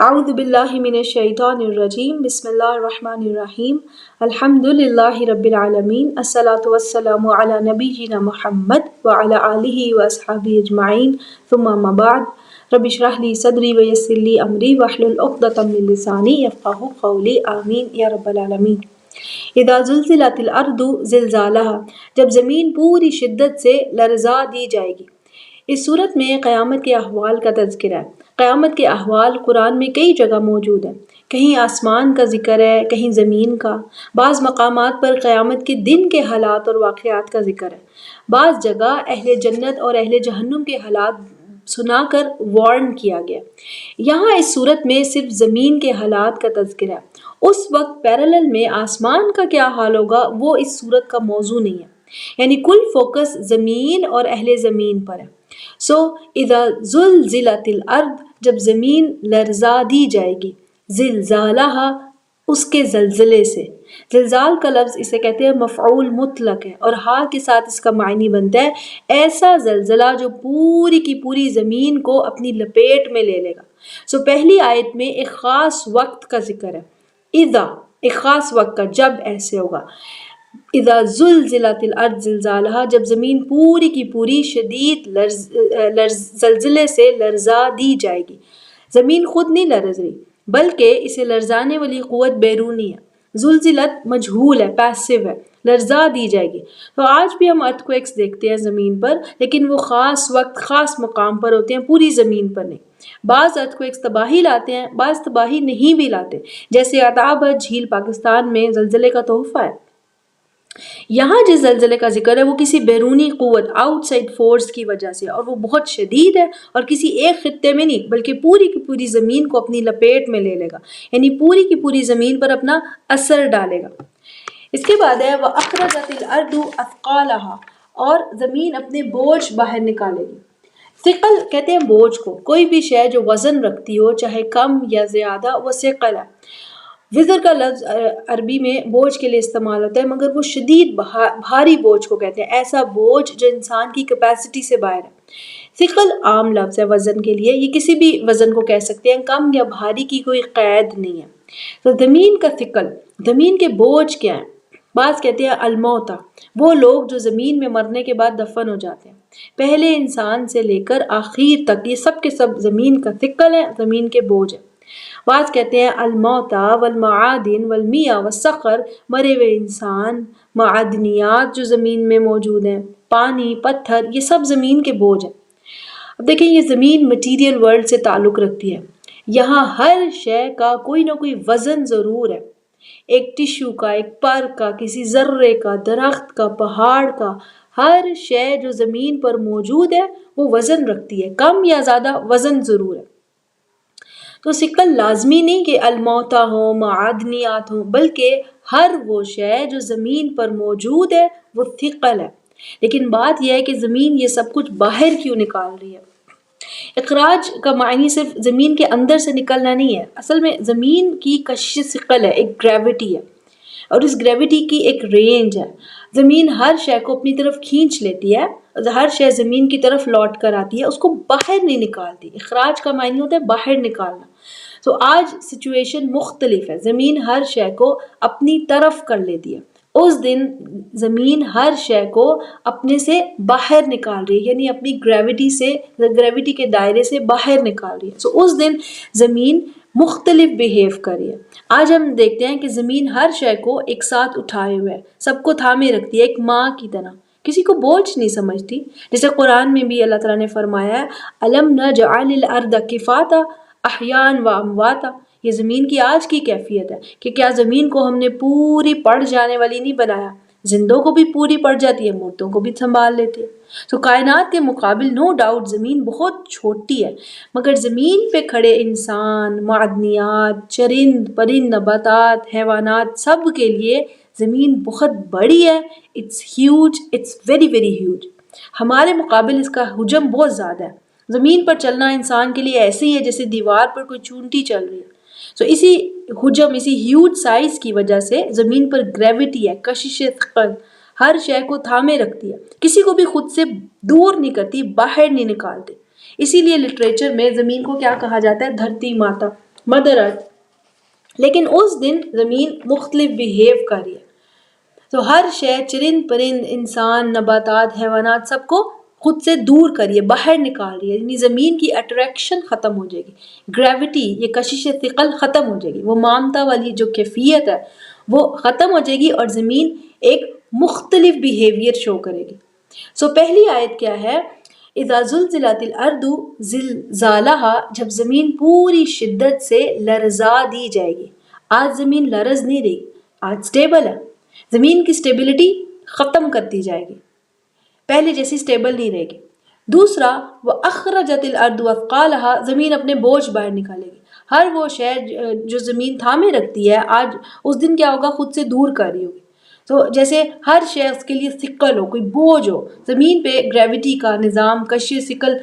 اعوذ باللہ من الشیطان الرجیم بسم اللہ الرحمن الرحیم الحمد للہ رب العالمین الصلاۃ والسلام علی نبینا محمد وعلی آلہ واصحابہ اجمعین ثم اما بعد رب اشرح لی صدری ویسر لی امری واحلل عقدۃ من لسانی یفقہوا قولی آمین یا رب العالمین۔ اذا زلزلت الارض زلزالہا، جب زمین پوری شدت سے لرزا دی جائے گی۔ اس صورت میں قیامت کے احوال کا تذکرہ ہے۔ قیامت کے احوال قرآن میں کئی جگہ موجود ہیں، کہیں آسمان کا ذکر ہے، کہیں زمین کا۔ بعض مقامات پر قیامت کے دن کے حالات اور واقعات کا ذکر ہے۔ بعض جگہ اہل جنت اور اہل جہنم کے حالات سنا کر وارن کیا گیا۔ یہاں اس صورت میں صرف زمین کے حالات کا تذکرہ ہے۔ اس وقت پیرالل میں آسمان کا کیا حال ہوگا وہ اس صورت کا موضوع نہیں ہے، یعنی کل فوکس زمین اور اہل زمین پر ہے۔ اذا زلزلت الارض، جب زمین لرزا دی جائے گی، زلزالہا، اس کے زلزلے سے۔ زلزال کا لفظ اسے کہتے ہیں مفعول مطلق ہے، اور ہا کے ساتھ اس کا معنی بنتا ہے ایسا زلزلہ جو پوری کی پوری زمین کو اپنی لپیٹ میں لے لے گا۔ پہلی آیت میں ایک خاص وقت کا ذکر ہے، اذا، ایک خاص وقت کا، جب ایسے ہوگا۔ اذا زلزلت الارض زلزالہا، جب زمین پوری کی پوری شدید زلزلے سے لرزا دی جائے گی۔ زمین خود نہیں لرز رہی، بلکہ اسے لرزانے والی قوت بیرونی ہے۔ زلزلت مجہول ہے، پیسو ہے، لرزا دی جائے گی۔ تو آج بھی ہم ارتھکویکس دیکھتے ہیں زمین پر، لیکن وہ خاص وقت خاص مقام پر ہوتے ہیں، پوری زمین پر نہیں۔ بعض ارتھکویکس تباہی لاتے ہیں، بعض تباہی نہیں بھی لاتے، جیسے عطا بت جھیل پاکستان میں زلزلے کا تحفہ ہے۔ یہاں جس زلزلے کا ذکر ہے وہ کسی بیرونی قوت، آؤٹ سائڈ فورس کی وجہ سے، اور وہ بہت شدید ہے، اور کسی ایک خطے میں نہیں بلکہ پوری کی پوری زمین کو اپنی لپیٹ میں لے لے گا، یعنی پوری کی پوری زمین پر اپنا اثر ڈالے گا۔ اس کے بعد ہے وَأَخْرَجَتِ الْأَرْضُ أَثْقَالَهَا، اور زمین اپنے بوجھ باہر نکالے گی۔ ثقل کہتے ہیں بوجھ کو، کوئی بھی شے جو وزن رکھتی ہو، چاہے کم یا زیادہ، وہ ثقل ہے۔ وزر کا لفظ عربی میں بوجھ کے لیے استعمال ہوتا ہے، مگر وہ شدید بھاری بوجھ کو کہتے ہیں، ایسا بوجھ جو انسان کی کیپیسٹی سے باہر ہے۔ ثقل عام لفظ ہے وزن کے لیے، یہ کسی بھی وزن کو کہہ سکتے ہیں، کم یا بھاری کی کوئی قید نہیں ہے۔ تو زمین کا ثقل، زمین کے بوجھ کیا ہیں؟ بعض کہتے ہیں الموتى، وہ لوگ جو زمین میں مرنے کے بعد دفن ہو جاتے ہیں، پہلے انسان سے لے کر آخر تک، یہ سب کے سب زمین کا ثقل ہے، زمین کے بوجھ ہے۔ بعض کہتے ہیں الموتى والمعادن والمیہ والصخر، مرے ہوئے انسان، معدنیات جو زمین میں موجود ہیں، پانی، پتھر، یہ سب زمین کے بوجھ ہیں۔ اب دیکھیں یہ زمین مٹیریل ورلڈ سے تعلق رکھتی ہے، یہاں ہر شے کا کوئی نہ کوئی وزن ضرور ہے، ایک ٹشو کا، ایک پر کا، کسی ذرے کا، درخت کا، پہاڑ کا، ہر شے جو زمین پر موجود ہے وہ وزن رکھتی ہے، کم یا زیادہ وزن ضرور ہے۔ تو ثقل لازمی نہیں کہ الموتى ہوں، معدنیات ہوں، بلکہ ہر وہ شے جو زمین پر موجود ہے وہ ثقل ہے۔ لیکن بات یہ ہے کہ زمین یہ سب کچھ باہر کیوں نکال رہی ہے؟ اخراج کا معنی صرف زمین کے اندر سے نکلنا نہیں ہے، اصل میں زمین کی کشش ثقل ہے، ایک گریوٹی ہے، اور اس گریوٹی کی ایک رینج ہے۔ زمین ہر شے کو اپنی طرف کھینچ لیتی ہے، ہر شے زمین کی طرف لوٹ کر آتی ہے، اس کو باہر نہیں نکالتی۔ اخراج کا معنی ہوتا ہے باہر نکالنا۔ تو آج سچویشن مختلف ہے، زمین ہر شے کو اپنی طرف کر لیتی ہے، اس دن زمین ہر شے کو اپنے سے باہر نکال رہی ہے، یعنی اپنی گریوٹی کے دائرے سے باہر نکال رہی ہے۔ اس دن زمین مختلف بیہیو کر رہی ہے۔ آج ہم دیکھتے ہیں کہ زمین ہر شے کو ایک ساتھ اٹھائے ہوئے ہے، سب کو تھامے رکھتی ہے، ایک ماں کی طرح، کسی کو بوجھ نہیں سمجھتی۔ جیسے قرآن میں بھی اللہ تعالیٰ نے فرمایا ہے أَلَمْ نَجْعَلِ الْأَرْضَ كِفَاتًا أَحْيَاءً وَأَمْوَاتًا، یہ زمین کی آج کی کیفیت ہے کہ کیا زمین کو ہم نے پوری پڑ جانے والی نہیں بنایا، زندوں کو بھی پوری پڑ جاتی ہے، مردوں کو بھی سنبھال لیتی ہے۔ تو کائنات کے مقابل نو ڈاؤٹ زمین بہت چھوٹی ہے، مگر زمین پہ کھڑے انسان، معدنیات، چرند پرند، نباتات، حیوانات، سب کے لیے زمین بہت بڑی ہے۔ It's huge, it's very very huge. ہمارے مقابل اس کا حجم بہت زیادہ ہے۔ زمین پر چلنا انسان کے لیے ایسے ہی ہے جیسے دیوار پر کوئی چونٹی چل رہی ہے۔ اسی حجم، اسی ہیوج سائز کی وجہ سے زمین پر گریوٹی ہے، کشش ثقل، ہر شے کو تھامے رکھتی ہے، کسی کو بھی خود سے دور نہیں کرتی، باہر نہیں نکالتی۔ اسی لیے لٹریچر میں زمین کو کیا کہا جاتا ہے؟ دھرتی ماتا۔ مدر ارتھ. لیکن اس دن زمین مختلف بیہیو کر رہی ہے. تو ہر شے، چرند پرند، انسان، نباتات، حیوانات، سب کو خود سے دور کریے، باہر نکال رہی ہے. یعنی زمین کی اٹریکشن ختم ہو جائے گی، گریوٹی، یہ کشش ثقل ختم ہو جائے گی، وہ مامتا والی جو کیفیت ہے وہ ختم ہو جائے گی، اور زمین ایک مختلف بیہیویئر شو کرے گی. پہلی آیت کیا ہے؟ اذا زلزلت الارض زلزالہا، جب زمین پوری شدت سے لرزا دی جائے گی. آج زمین لرز نہیں رہی، آج سٹیبل ہے. زمین کی سٹیبلٹی ختم کر دی جائے گی، پہلے جیسی سٹیبل نہیں رہے گی. دوسرا، وَأَخْرَجَتِ الْأَرْضُ أَثْقَالَهَا، زمین اپنے بوجھ باہر نکالے گی. ہر وہ شے جو زمین تھامے رکھتی ہے، آج اس دن کیا ہوگا؟ خود سے دور کر رہی ہوگی. تو جیسے ہر شے اس کے لیے ثقل ہو، کوئی بوجھ ہو، زمین پہ گریوٹی کا نظام، کشش ثقل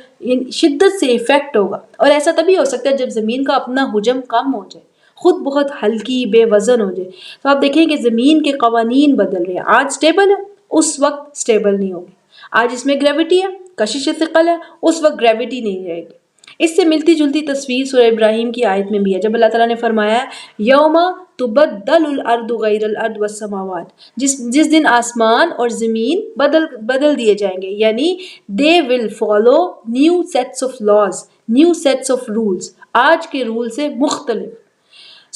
شدت سے افیکٹ ہوگا. اور ایسا تبھی ہو سکتا ہے جب زمین کا اپنا حجم کم ہو جائے، خود بہت ہلکی بے وزن ہو جائے. تو آپ دیکھیں کہ زمین کے قوانین بدل رہے ہیں. آج سٹیبل ہے، اس وقت سٹیبل نہیں ہوگی. آج اس میں گریوٹی ہے، کشش ثقل ہے، اس وقت گریوٹی نہیں رہے گی. اس سے ملتی جلتی تصویر سورہ ابراہیم کی آیت میں بھی ہے، جب اللہ تعالیٰ نے فرمایا یوم تبدل الارض غیر الارض والسماوات، جس دن آسمان اور زمین بدل دیے جائیں گے. یعنی they will follow new sets of laws, new sets of rules، آج کے رول سے مختلف.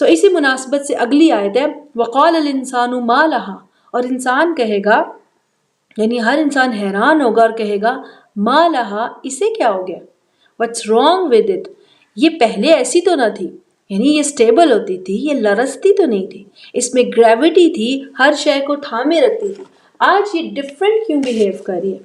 اسی مناسبت سے اگلی آیت ہے وقال الانسان ما لہا، اور انسان کہے گا، یعنی ہر انسان حیران ہوگا اور کہے گا ما لہا، اسے کیا ہو گیا؟ what's wrong with it، یہ پہلے ایسی تو نہ تھی. یعنی یہ سٹیبل ہوتی تھی، یہ لرزتی تو نہیں تھی، اس میں گریوٹی تھی، ہر شے کو تھامے رکھتی تھی. آج یہ ڈفرینٹ کیوں بیہیو کر رہی ہے؟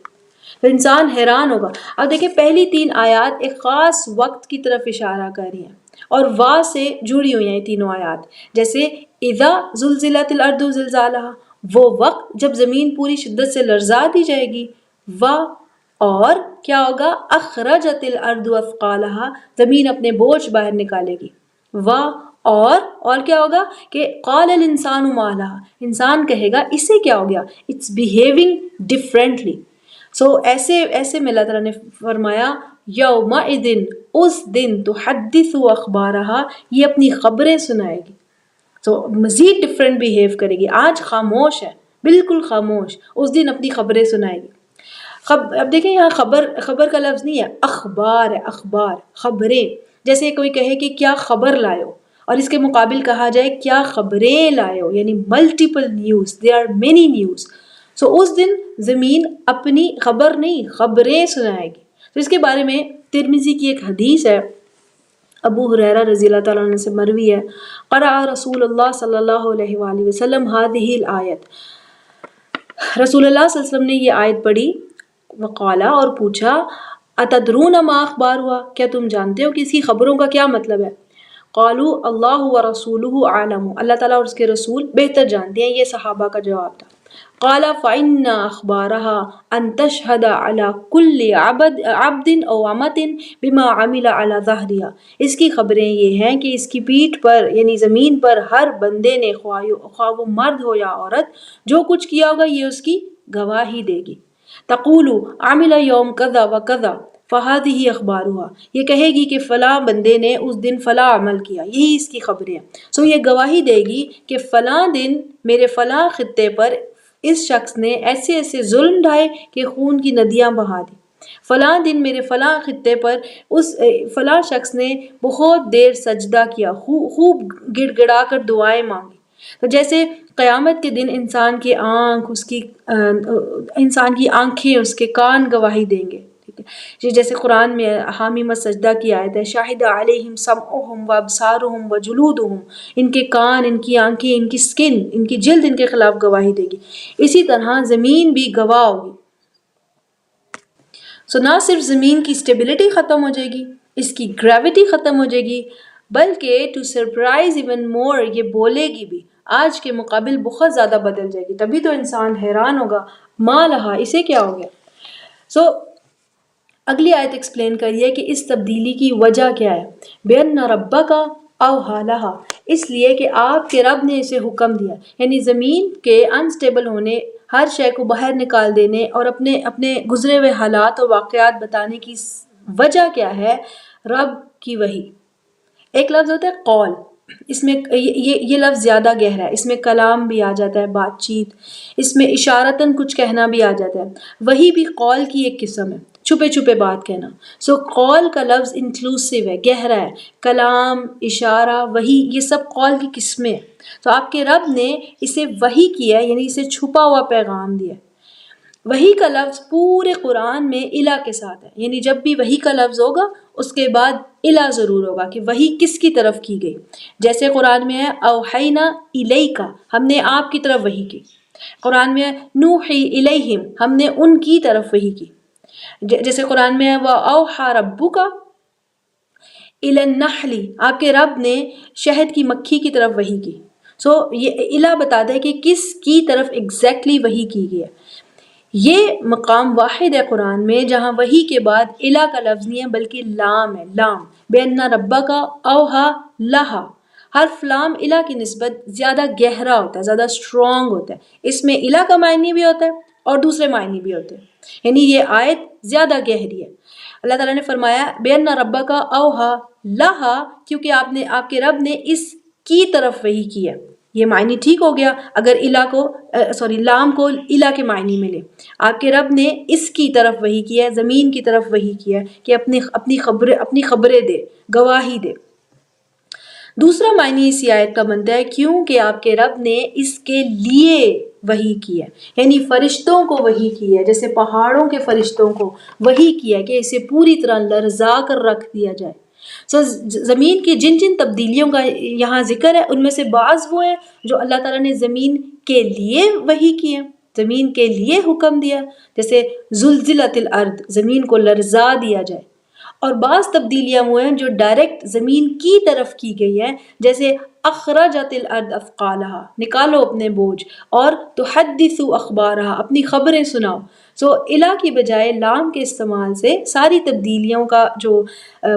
تو انسان حیران ہوگا. اب دیکھیں پہلی 3 آیات ایک خاص وقت کی طرف اشارہ کر رہی ہیں، اور وا سے جڑی ہوئی ہیں یہ تینوں آیات. جیسے اذا زلزلت الارض زلزالہا، وہ وقت جب زمین پوری شدت سے لرزا دی جائے گی. وا، اور کیا ہوگا؟ اخرجت الارض اثقالہا، زمین اپنے بوجھ باہر نکالے گی. وا، اور کیا ہوگا کہ قال الانسان ما لہا، انسان کہے گا اسے کیا ہو گیا؟ It's behaving differently. ایسے میں اللہ تعالیٰ نے فرمایا یومئذ، اس دن، تحدث اخبارہا، یہ اپنی خبریں سنائے گی. تو مزید ڈفرینٹ بیہیو کرے گی. آج خاموش ہے، بالکل خاموش، اس دن اپنی خبریں سنائے گی. اب دیکھیں یہاں خبر کا لفظ نہیں ہے، اخبار ہے، اخبار، خبریں. جیسے کوئی کہے کہ کیا خبر لائے ہو، اور اس کے مقابل کہا جائے کیا خبریں لائے ہو، یعنی multiple news, there are many news. اس دن زمین اپنی خبر نہیں، خبریں سنائے گی. تو اس کے بارے میں ترمذی کی ایک حدیث ہے، ابو ہریرہ رضی اللہ تعالیٰ عنہ سے مروی ہے، قرأ رسول اللہ صلی اللہ علیہ وآلہ وسلم هذه الآیت، رسول اللہ صلی اللہ علیہ وسلم نے یہ آیت پڑھی. وقالا، اور پوچھا، اتدرون ما اخبارها، کیا تم جانتے ہو کہ اس کی خبروں کا کیا مطلب ہے؟ قالوا اللہ ورسولہ اعلم، اللہ تعالیٰ اور اس کے رسول بہتر جانتے ہیں. یہ صحابہ کا جواب تھا. قال فإن أخبارها أن تشهد على كل عبد أو أمة بما عمل على ظهرها، اس کی خبریں یہ ہیں کہ اس کی پیٹھ پر، یعنی زمین پر، ہر بندے نے، خواہ وہ مرد ہو یا عورت، جو کچھ کیا ہوگا یہ اس کی گواہی دے گی. تقول عمل یوم کذا و کذا فہذہ اخبارها، یہ کہے گی کہ فلاں بندے نے اس دن فلاں عمل کیا، یہی اس کی خبریں ہیں. یہ گواہی دے گی کہ فلاں دن میرے فلاں خطے پر اس شخص نے ایسے ایسے ظلم ڈھائے کہ خون کی ندیاں بہا دی. فلاں دن میرے فلاں خطے پر اس فلاں شخص نے بہت دیر سجدہ کیا، خوب گڑ گڑا کر دعائیں مانگی. تو جیسے قیامت کے دن انسان کی آنکھیں، اس کے کان گواہی دیں گے. ٹھیک ہے، جیسے قرآن میں حامیم السجدہ کی آیت ہے، شاہد علیہم سمعہم وابصارہم وجلودہم، ان کے کان، ان کی آنکھیں، ان کی سکن، ان کی جلد ان کے خلاف گواہی دے گی. اسی طرح زمین بھی گواہ ہوگی. نہ صرف زمین کی سٹیبلٹی ختم ہو جائے گی، اس کی گریوٹی ختم ہو جائے گی، بلکہ ٹو سرپرائز ایون مور، یہ بولے گی بھی، آج کے مقابل بہت زیادہ بدل جائے گی. تبھی تو انسان حیران ہوگا، ما لہا، اسے کیا ہو گیا. اگلی آیت ایکسپلین کریے کہ اس تبدیلی کی وجہ کیا ہے. بِأَنَّ رَبَّكَ أَوْحَىٰ لَهَا، اس لیے کہ آپ کے رب نے اسے حکم دیا. یعنی زمین کے انسٹیبل ہونے، ہر شے کو باہر نکال دینے اور اپنے گزرے ہوئے حالات اور واقعات بتانے کی وجہ کیا ہے؟ رب کی وحی. ایک لفظ ہوتا ہے قول، اس میں یہ لفظ زیادہ گہرا ہے، اس میں کلام بھی آ جاتا ہے، بات چیت، اس میں اشارتاً کچھ کہنا بھی آ جاتا ہے۔ وہی بھی قول کی ایک قسم ہے، چھپے چھپے بات کہنا۔ سو قول کا لفظ انکلوسیو ہے، گہرا ہے، کلام، اشارہ، وحی، یہ سب قول کی قسمیں ہیں۔ تو آپ کے رب نے اسے وحی کیا ہے، یعنی اسے چھپا ہوا پیغام دیا ہے۔ وحی کا لفظ پورے قرآن میں الہ کے ساتھ ہے، یعنی جب بھی وحی کا لفظ ہوگا اس کے بعد الہ ضرور ہوگا کہ وحی کس کی طرف کی گئی۔ جیسے قرآن میں ہے اوحینا الیک، ہم نے آپ کی طرف وحی کی۔ قرآن میں ہے نوحی الیہم، ہم نے ان کی طرف وحی کی۔ جیسے قرآن میں ہے وَأَوْحَى رَبُّكَ إِلَى النَّحْلِ، آپ کے رب نے شہد کی مکھی کی طرف وحی کی۔ سو یہ الہ بتاتا ہے کہ کس کی طرف ایگزیکٹلی وحی کی گئی ہے۔ یہ مقام واحد ہے قرآن میں جہاں وحی کے بعد الہ کا لفظ نہیں ہے بلکہ لام ہے، لام، بِأَنَّ رَبَّكَ أَوْحَى لَهَا۔ حرف لام الہ کی نسبت زیادہ گہرا ہوتا ہے، زیادہ اسٹرانگ ہوتا ہے، اس میں الہ کا معنی بھی ہوتا ہے اور دوسرے معنی بھی ہوتے ہیں، یعنی یہ آیت زیادہ گہری ہے۔ اللہ تعالیٰ نے فرمایا بِأَنَّ رَبَّكَ أَوْحَى لَهَا، کیونکہ آپ کے رب نے اس کی طرف وحی کی ہے۔ یہ معنی ٹھیک ہو گیا اگر لام کو الہ کے معنی میں لے۔ آپ کے رب نے اس کی طرف وحی کیا ہے، زمین کی طرف وحی کیا ہے کہ اپنی خبریں دے، گواہی دے۔ دوسرا معنی اس آیت کا بنتا ہے کیونکہ آپ کے رب نے اس کے لیے وحی کی ہے، یعنی فرشتوں کو وحی کی ہے، جیسے پہاڑوں کے فرشتوں کو وحی کیا ہے کہ اسے پوری طرح لرزا کر رکھ دیا جائے۔ زمین کی جن جن تبدیلیوں کا یہاں ذکر ہے ان میں سے بعض وہ ہیں جو اللہ تعالیٰ نے زمین کے لیے وحی کی ہے، زمین کے لیے حکم دیا، جیسے زلزلت الارض، زمین کو لرزا دیا جائے۔ اور بعض تبدیلیاں وہ ہیں جو ڈائریکٹ زمین کی طرف کی گئی ہیں، جیسے اخرجت الارض اثقالہا، نکالو اپنے بوجھ، اور تحدث اخبارہا، اپنی خبریں سناؤ۔ سو الہ کی بجائے لام کے استعمال سے ساری تبدیلیوں کا جو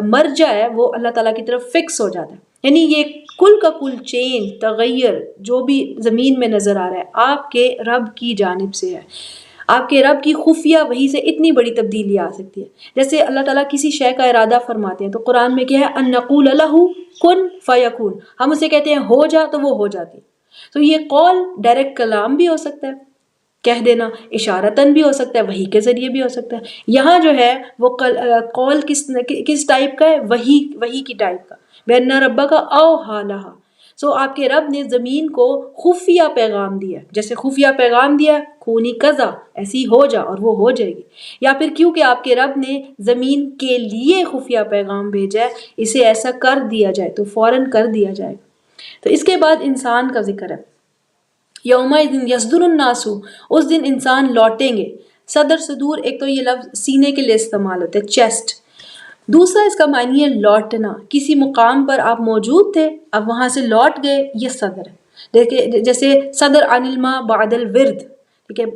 مرجع ہے وہ اللہ تعالیٰ کی طرف فکس ہو جاتا ہے، یعنی یہ کل کا کل چینج، تغیر جو بھی زمین میں نظر آ رہا ہے آپ کے رب کی جانب سے ہے۔ آپ کے رب کی خفیہ وحی سے اتنی بڑی تبدیلی آ سکتی ہے۔ جیسے اللہ تعالیٰ کسی شے کا ارادہ فرماتے ہیں تو قرآن میں کیا ہے ان نقول لہ کن فیکون، ہم اسے کہتے ہیں ہو جا تو وہ ہو جاتی۔ تو یہ قول ڈائریکٹ کلام بھی ہو سکتا ہے، کہہ دینا، اشارتاً بھی ہو سکتا ہے، وحی کے ذریعے بھی ہو سکتا ہے۔ یہاں جو ہے وہ قول کس ٹائپ کا ہے؟ وحی کی ٹائپ کا، بِأَنَّ رَبَّكَ أَوْحَى لَهَا۔ سو آپ کے رب نے زمین کو خفیہ پیغام دیا، جیسے خفیہ پیغام دیا کونی کذا، ایسی ہو جا اور وہ ہو جائے گی، یا پھر کیونکہ آپ کے رب نے زمین کے لیے خفیہ پیغام بھیجا ہے، اسے ایسا کر دیا جائے تو فوراً کر دیا جائے۔ تو اس کے بعد انسان کا ذکر ہے، یومئذ یصدر الناس، اس دن انسان لوٹیں گے۔ صدر صدور، ایک تو یہ لفظ سینے کے لیے استعمال ہوتا ہے، چیسٹ۔ دوسرا اس کا معنی ہے لوٹنا، کسی مقام پر آپ موجود تھے اب وہاں سے لوٹ گئے، یہ صدر ہے۔ دیکھیں جیسے صدر عن الماء بعد الورد، ٹھیک ہے،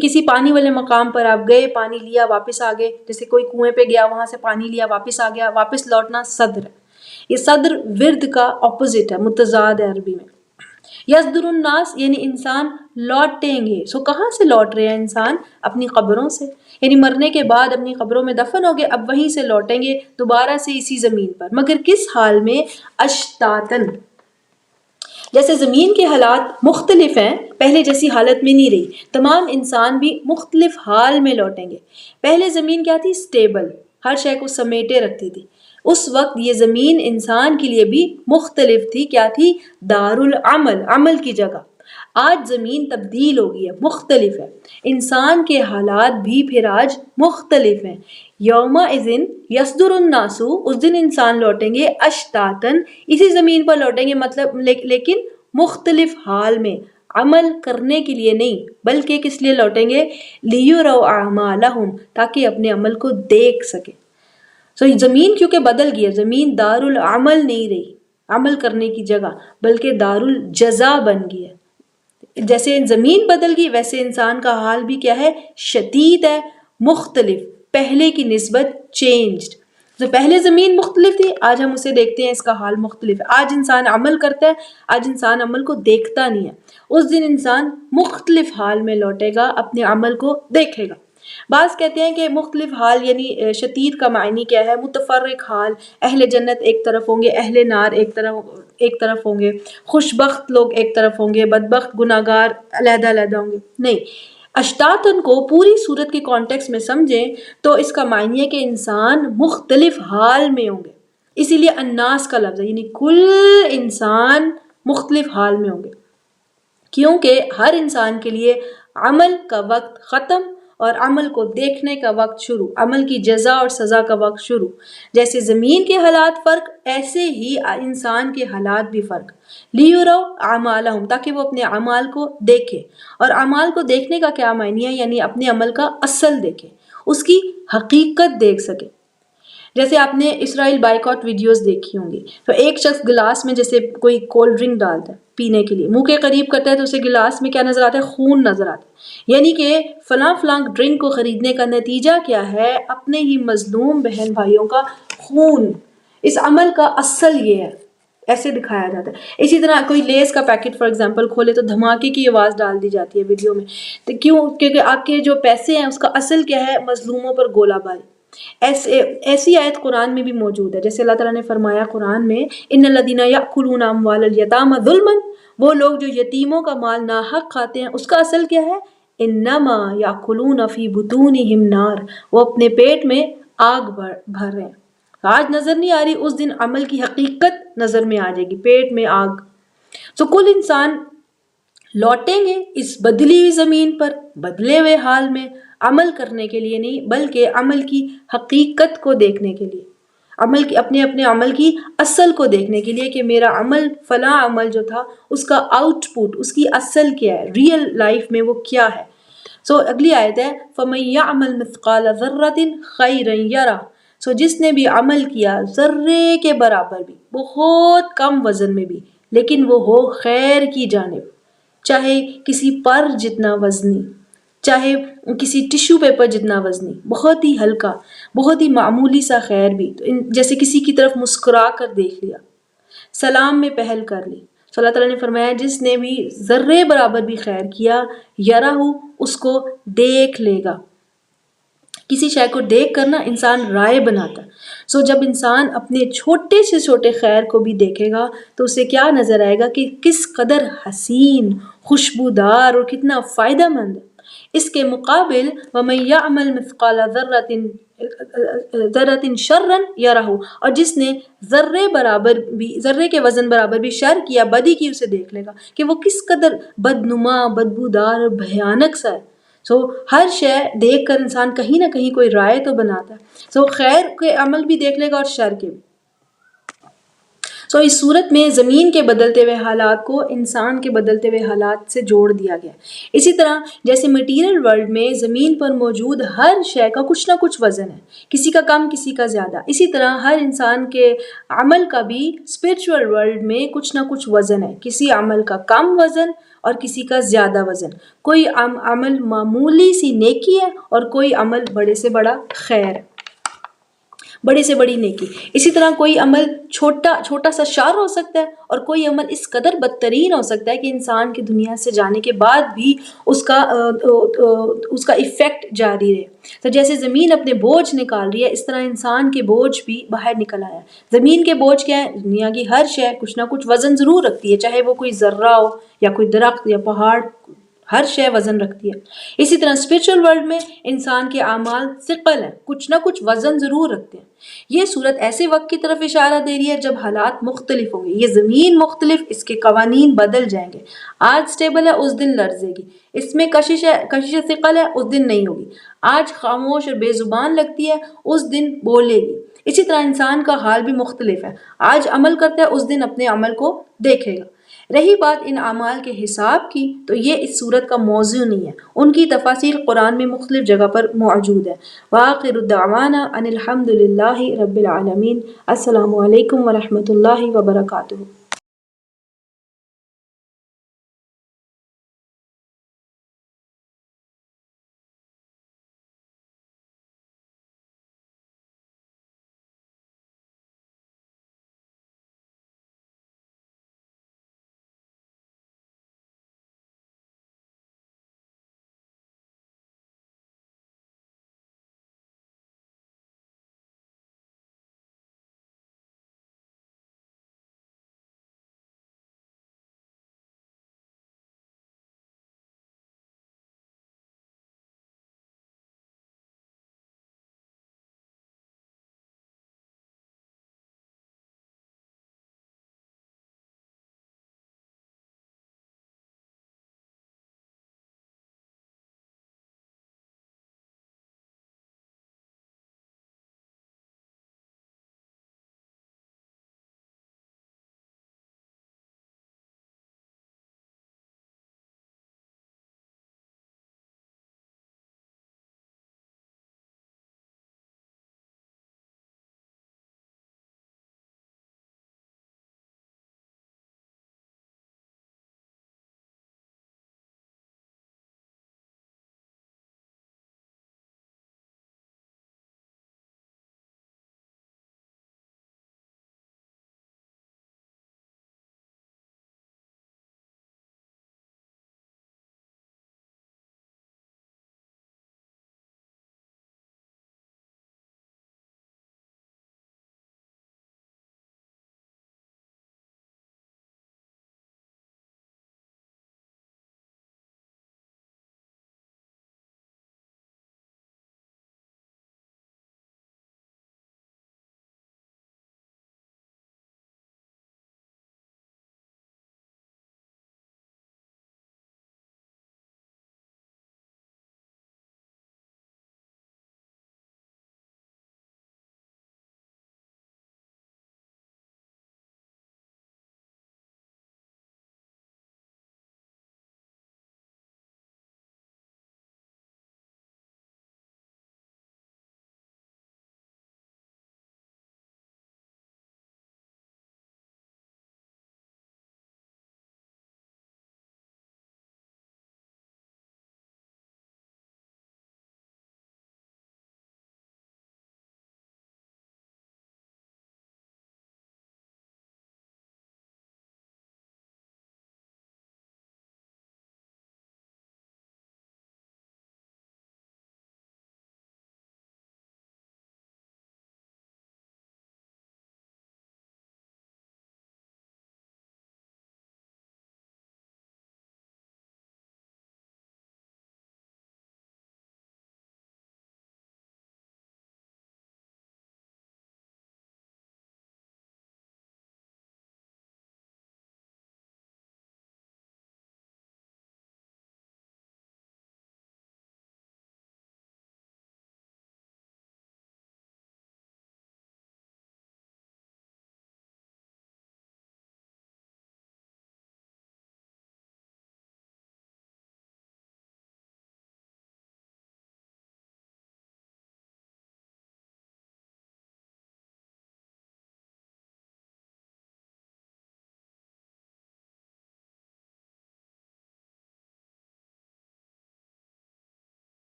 کسی پانی والے مقام پر آپ گئے، پانی لیا واپس آ گئے، جیسے کوئی کنویں پہ گیا وہاں سے پانی لیا واپس آ گیا، واپس لوٹنا صدر ہے۔ یہ صدر ورد کا اپوزٹ ہے، متضاد ہے عربی میں۔ یصدر الناس یعنی انسان لوٹیں گے۔ سو کہاں سے لوٹ رہے ہیں انسان؟ اپنی قبروں سے، یعنی مرنے کے بعد اپنی قبروں میں دفن ہو گئے، اب وہیں سے لوٹیں گے دوبارہ سے اسی زمین پر، مگر کس حال میں؟ اشتاتن، جیسے زمین کے حالات مختلف ہیں، پہلے جیسی حالت میں نہیں رہی، تمام انسان بھی مختلف حال میں لوٹیں گے۔ پہلے زمین کیا تھی؟ سٹیبل، ہر شے کو سمیٹے رکھتی تھی۔ اس وقت یہ زمین انسان کے لیے بھی مختلف تھی، کیا تھی؟ دار العمل، عمل کی جگہ۔ آج زمین تبدیل ہو گئی ہے، مختلف ہے، انسان کے حالات بھی پھر آج مختلف ہیں۔ یومئذ یصدر الناس، اس دن انسان لوٹیں گے، اشتاتن، اسی زمین پر لوٹیں گے، مطلب لیکن مختلف حال میں، عمل کرنے کے لیے نہیں بلکہ کس لیے لوٹیں گے؟ لیروا اعمالہم، تاکہ اپنے عمل کو دیکھ سکے۔ سو زمین کیونکہ بدل گئی ہے، زمین دار العمل نہیں رہی، عمل کرنے کی جگہ، بلکہ دار الجزا بن گئی ہے۔ جیسے زمین بدل گئی ویسے انسان کا حال بھی کیا ہے؟ شدید ہے، مختلف، پہلے کی نسبت چینجڈ۔ جو پہلے زمین مختلف تھی، آج ہم اسے دیکھتے ہیں، اس کا حال مختلف ہے۔ آج انسان عمل کرتا ہے، آج انسان عمل کو دیکھتا نہیں ہے۔ اس دن انسان مختلف حال میں لوٹے گا، اپنے عمل کو دیکھے گا۔ بعض کہتے ہیں کہ مختلف حال یعنی شدید کا معنی کیا ہے؟ متفرق حال، اہل جنت ایک طرف ہوں گے، اہل نار ایک طرف ہوں گے، خوشبخت لوگ ایک طرف ہوں گے، بدبخت گناہگار علیحدہ علیحدہ ہوں گے، نہیں۔ اشتاتن کو پوری صورت کے کانٹیکس میں سمجھیں تو اس کا معنی ہے کہ انسان مختلف حال میں ہوں گے، اسی لیے الناس کا لفظ ہے، یعنی کل انسان مختلف حال میں ہوں گے، کیونکہ ہر انسان کے لیے عمل کا وقت ختم اور عمل کو دیکھنے کا وقت شروع، عمل کی جزا اور سزا کا وقت شروع۔ جیسے زمین کے حالات فرق، ایسے ہی انسان کے حالات بھی فرق۔ لِيُرَوْا أَعْمَالَهُمْ، تاکہ وہ اپنے اعمال کو دیکھے، اور اعمال کو دیکھنے کا کیا معنی ہے؟ یعنی اپنے عمل کا اصل دیکھے، اس کی حقیقت دیکھ سکے۔ جیسے آپ نے اسرائیل بائیکاٹ ویڈیوز دیکھی ہوں گی، تو ایک شخص گلاس میں جیسے کوئی کولڈ ڈرنک ڈالتا ہے پینے کے لیے، منہ کے قریب کرتا ہے تو اسے گلاس میں کیا نظر آتا ہے؟ خون نظر آتا ہے، یعنی کہ فلاں ڈرنک کو خریدنے کا نتیجہ کیا ہے؟ اپنے ہی مظلوم بہن بھائیوں کا خون۔ اس عمل کا اصل یہ ہے، ایسے دکھایا جاتا ہے۔ اسی طرح کوئی لیز کا پیکٹ فار ایگزامپل کھولے تو دھماکے کی آواز ڈال دی جاتی ہے ویڈیو میں، تو کیوں؟ کیونکہ آپ کے جو پیسے ہیں اس کا اصل کیا ہے؟ مظلوموں پر گولہ باری۔ ایسی آیت قرآن میں بھی موجود ہے، جیسے اللہ تعالیٰ نے فرمایا قرآن میں ان الذین یأکلون اموال الیتامی ظلما، وہ لوگ جو یتیموں کا مال ناحق کھاتے ہیں، اس کا اصل کیا ہے؟ انما یأکلون فی بطونہم نار، وہ اپنے پیٹ میں آگ بھر رہے ہیں۔ آج نظر نہیں آ رہی، اس دن عمل کی حقیقت نظر میں آ جائے گی، پیٹ میں آگ۔ تو کل انسان لوٹیں گے اس بدلی ہوئی زمین پر بدلے ہوئے حال میں، عمل کرنے کے لیے نہیں بلکہ عمل کی حقیقت کو دیکھنے کے لیے، اپنے عمل کی اصل کو دیکھنے کے لیے کہ میرا عمل فلاں عمل جو تھا اس کا آؤٹ پٹ، اس کی اصل کیا ہے، ریئل لائف میں وہ کیا ہے۔ اگلی آیت ہے فَمَن يَعْمَلْ مِثْقَالَ ذَرَّةٍ خَيْرًا يَرَهُ، جس نے بھی عمل کیا ذرے کے برابر بھی، بہت کم وزن میں بھی، لیکن وہ ہو خیر کی جانب، چاہے کسی پر جتنا وزنی، چاہے کسی ٹیشو پیپر جتنا وزنی، بہت ہی ہلکا، بہت ہی معمولی سا خیر بھی، جیسے کسی کی طرف مسکرا کر دیکھ لیا، سلام میں پہل کر لی۔ تو اللہ تعالیٰ نے فرمایا جس نے بھی ذرے برابر بھی خیر کیا، یرہ، اس کو دیکھ لے گا۔ کسی شے کو دیکھ کر نا انسان رائے بناتا ہے۔ جب انسان اپنے چھوٹے سے چھوٹے خیر کو بھی دیکھے گا تو اسے کیا نظر آئے گا کہ کس قدر حسین، خوشبودار اور کتنا فائدہ مند ہے۔ اس کے مقابل وَمَن يَعْمَلْ مِثْقَالَ ذَرَّةٍ شَرًّا يَرَهُ، اور جس نے ذرے کے وزن برابر بھی شر کیا، بدی کی، اسے دیکھ لے گا کہ وہ کس قدر بدنما، بدبودار اور بھیانک سا ہے۔ ہر شے دیکھ کر انسان کہیں نہ کہیں کوئی رائے تو بناتا ہے۔ خیر کے عمل بھی دیکھ لے گا اور شر کے بھی۔ اس صورت میں زمین کے بدلتے ہوئے حالات کو انسان کے بدلتے ہوئے حالات سے جوڑ دیا گیا۔ اسی طرح جیسے مٹیریل ورلڈ میں زمین پر موجود ہر شے کا کچھ نہ کچھ وزن ہے، کسی کا کم کسی کا زیادہ، اسی طرح ہر انسان کے عمل کا بھی اسپرچول ورلڈ میں کچھ نہ کچھ وزن ہے، کسی عمل کا کم وزن اور کسی کا زیادہ وزن، کوئی عمل معمولی سی نیکی ہے اور کوئی عمل بڑے سے بڑا خیر، بڑی سے بڑی نیکی۔ اسی طرح کوئی عمل چھوٹا سا شر ہو سکتا ہے اور کوئی عمل اس قدر بدترین ہو سکتا ہے کہ انسان کی دنیا سے جانے کے بعد بھی اس کا ایفیکٹ جاری رہے۔ تو جیسے زمین اپنے بوجھ نکال رہی ہے، اس طرح انسان کے بوجھ بھی باہر نکل آیا۔ زمین کے بوجھ کیا ہے؟ دنیا کی ہر شے کچھ نہ کچھ وزن ضرور رکھتی ہے، چاہے وہ کوئی ذرہ ہو یا کوئی درخت یا پہاڑ، ہر شے وزن رکھتی ہے۔ اسی طرح اسپرچول ورلڈ میں انسان کے اعمال ثقل ہیں، کچھ نہ کچھ وزن ضرور رکھتے ہیں۔ یہ صورت ایسے وقت کی طرف اشارہ دے رہی ہے جب حالات مختلف ہوں گے، یہ زمین مختلف، اس کے قوانین بدل جائیں گے۔ آج سٹیبل ہے، اس دن لرزے گی۔ اس میں کشش ثقل ہے، اس دن نہیں ہوگی۔ آج خاموش اور بے زبان لگتی ہے، اس دن بولے گی۔ اسی طرح انسان کا حال بھی مختلف ہے، آج عمل کرتا ہے، اس دن اپنے عمل کو دیکھے گا۔ رہی بات ان اعمال کے حساب کی، تو یہ اس صورت کا موضوع نہیں ہے، ان کی تفاصیل قرآن میں مختلف جگہ پر موجود ہے۔ وآخر دعوانا ان الحمد للہ رب العالمین۔ السلام علیکم ورحمۃ اللہ وبرکاتہ۔